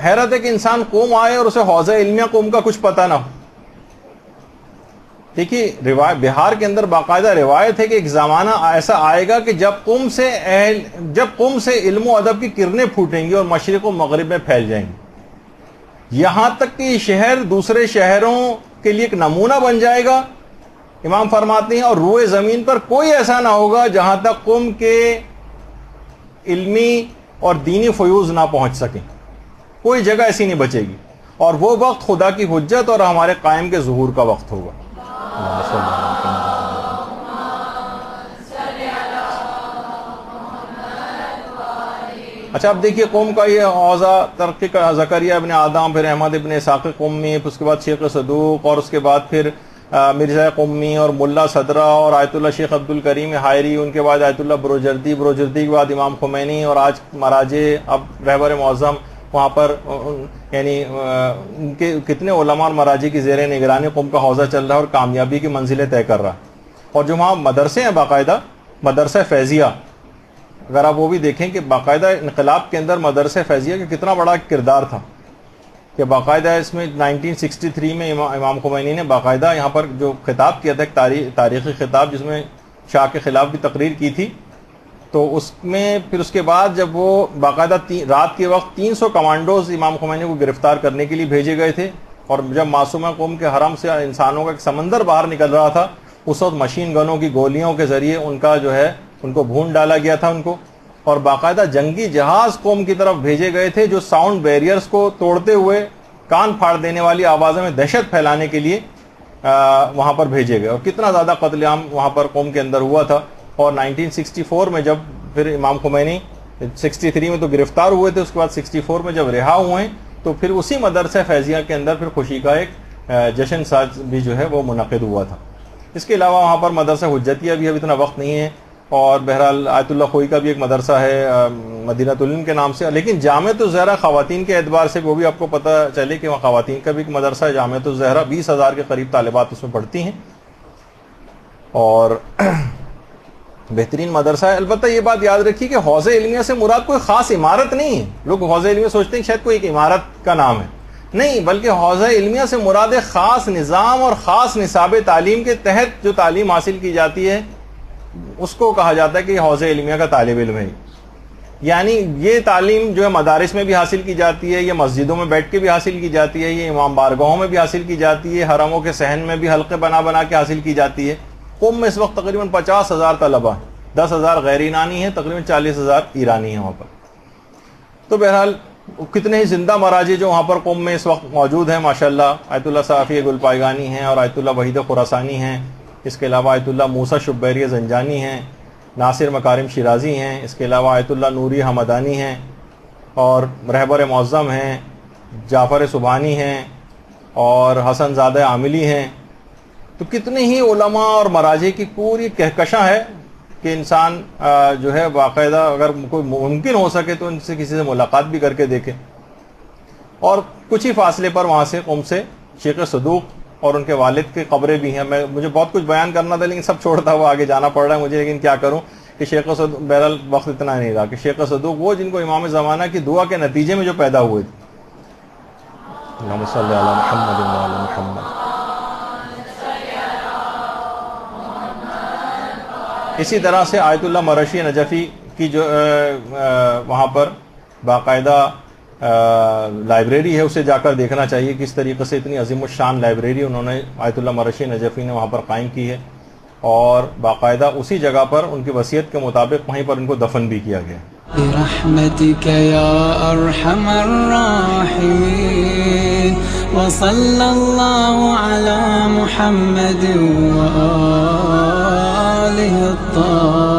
حیرت ہے کہ انسان قوم آئے اور اسے حوزہ علمیہ قوم کا کچھ پتہ نہ ہو. دیکھیے بہار کے اندر باقاعدہ روایت ہے کہ ایک زمانہ ایسا آئے گا کہ جب قم سے علم و ادب کی کرنیں پھوٹیں گی اور مشرق و مغرب میں پھیل جائیں گی، یہاں تک کہ یہ شہر دوسرے شہروں کے لیے ایک نمونہ بن جائے گا. امام فرماتے ہیں اور روئے زمین پر کوئی ایسا نہ ہوگا جہاں تک قم کے علمی اور دینی فیوز نہ پہنچ سکیں، کوئی جگہ ایسی نہیں بچے گی. اور وہ وقت خدا کی حجت اور ہمارے قائم کے ظہور کا وقت ہوگا. اچھا اب دیکھیے قوم کا یہ حوزہ ترقی کا زکریا ابن آدم، پھر احمد ابن اسحاق قمی، پھر اس کے بعد شیخ صدوق، اور اس کے بعد پھر مرزا قمی اور ملا صدرہ اور آیت اللہ شیخ عبد الکریم حائری، ان کے بعد آیت اللہ بروجردی کے بعد امام خمینی، اور آج مراجع اب رہبر معظم وہاں پر یعنی ان کے کتنے علماء اور مراجع کی زیر نگرانی قوم کا حوزہ چل رہا ہے اور کامیابی کی منزلیں طے کر رہا ہے. اور جو وہاں مدرسے ہیں باقاعدہ مدرسہ فیضیہ، اگر آپ وہ بھی دیکھیں کہ باقاعدہ انقلاب کے اندر مدرسہ فیضیہ کا کتنا بڑا کردار تھا کہ باقاعدہ اس میں 1963 میں امام خمینی نے باقاعدہ یہاں پر جو خطاب کیا تھا، ایک تاریخی خطاب جس میں شاہ کے خلاف بھی تقریر کی تھی، تو اس میں پھر اس کے بعد جب وہ باقاعدہ رات کے وقت 300 کمانڈوز امام خمینی کو گرفتار کرنے کے لیے بھیجے گئے تھے، اور جب معصومہ قوم کے حرم سے انسانوں کا ایک سمندر باہر نکل رہا تھا، اس وقت مشین گنوں کی گولیوں کے ذریعے ان کا جو ہے ان کو بھون ڈالا گیا تھا ان کو، اور باقاعدہ جنگی جہاز قوم کی طرف بھیجے گئے تھے جو ساؤنڈ بیریئرز کو توڑتے ہوئے کان پھاڑ دینے والی آوازوں میں دہشت پھیلانے کے لیے وہاں پر بھیجے گئے، اور کتنا زیادہ قتل عام وہاں پر قوم کے اندر ہوا تھا. اور 1964 میں جب پھر امام خمینی 63 میں تو گرفتار ہوئے تھے، اس کے بعد 64 میں جب رہا ہوئے تو پھر اسی مدرسہ فیضیہ کے اندر پھر خوشی کا ایک جشن ساز بھی جو ہے وہ منعقد ہوا تھا. اس کے علاوہ وہاں پر مدرسہ حجتیہ بھی اب اتنا وقت نہیں ہے، اور بہرحال آیت اللہ خوئی کا بھی ایک مدرسہ ہے مدینہ العلم کے نام سے. لیکن جامعۃ الزہرا خواتین کے اعتبار سے وہ بھی آپ کو پتہ چلے کہ وہاں خواتین کا بھی ایک مدرسہ ہے جامعۃ الزہرا، 20,000 کے قریب طالبات اس میں پڑھتی ہیں، اور بہترین مدرسہ ہے. البتہ یہ بات یاد رکھیے کہ حوزہ علمیہ سے مراد کوئی خاص عمارت نہیں ہے. لوگ حوزہ علمیہ سوچتے ہیں شاید کوئی ایک عمارت کا نام ہے، نہیں، بلکہ حوزہ علمیہ سے مراد خاص نظام اور خاص نصاب تعلیم کے تحت جو تعلیم حاصل کی جاتی ہے اس کو کہا جاتا ہے کہ یہ حوزہ علمیہ کا طالب علم ہے. یعنی یہ تعلیم جو ہے مدارس میں بھی حاصل کی جاتی ہے، یہ مسجدوں میں بیٹھ کے بھی حاصل کی جاتی ہے، یہ امام بارگاہوں میں بھی حاصل کی جاتی ہے، حرموں کے صحن میں بھی حلقے بنا کے حاصل کی جاتی ہے. قوم میں اس وقت تقریباً 50,000 طلبہ ہیں، 10,000 غیر ایرانی ہیں، تقریباً 40,000 ایرانی ہیں وہاں پر. تو بہرحال کتنے ہی زندہ مراجع جو وہاں پر قوم میں اس وقت موجود ہیں ماشاءاللہ. آیت اللہ صافی گل پائگانی ہیں، اور آیت اللہ وحید خراسانی ہیں، اس کے علاوہ آیت اللہ موسیٰ شبیری زنجانی ہیں، ناصر مکارم شیرازی ہیں، اس کے علاوہ آیت اللہ نوری حمدانی ہیں، اور رہبر معظم ہیں، جعفر سبحانی ہیں، اور حسن زادہ عاملی ہیں. تو کتنے ہی علماء اور مراجع کی پوری کہکشاں ہے کہ انسان جو ہے باقاعدہ اگر کوئی ممکن ہو سکے تو ان سے کسی سے ملاقات بھی کر کے دیکھے. اور کچھ ہی فاصلے پر وہاں سے قوم سے شیخ صدوق اور ان کے والد کی قبریں بھی ہیں. مجھے بہت کچھ بیان کرنا تھا لیکن سب چھوڑتا ہوا آگے جانا پڑ رہا ہے مجھے، لیکن کیا کروں کہ شیخ صدوق بہرحال وقت اتنا نہیں رہا کہ شیخ صدوق وہ جن کو امام زمانہ کی دعا کے نتیجے میں جو پیدا ہوئے تھے. اللہم صلی علی محمد و علی محمد. اسی طرح سے آیت اللہ مرشی نجفی کی جو وہاں پر باقاعدہ لائبریری ہے اسے جا کر دیکھنا چاہیے کس طریقے سے اتنی عظیم الشان لائبریری انہوں نے آیت اللہ مرشی نجفی نے وہاں پر قائم کی ہے، اور باقاعدہ اسی جگہ پر ان کی وصیت کے مطابق وہیں پر ان کو دفن بھی کیا گیا. برحمتك يا أرحم الراحمين وصلى الله على محمد وآله الطاهرين.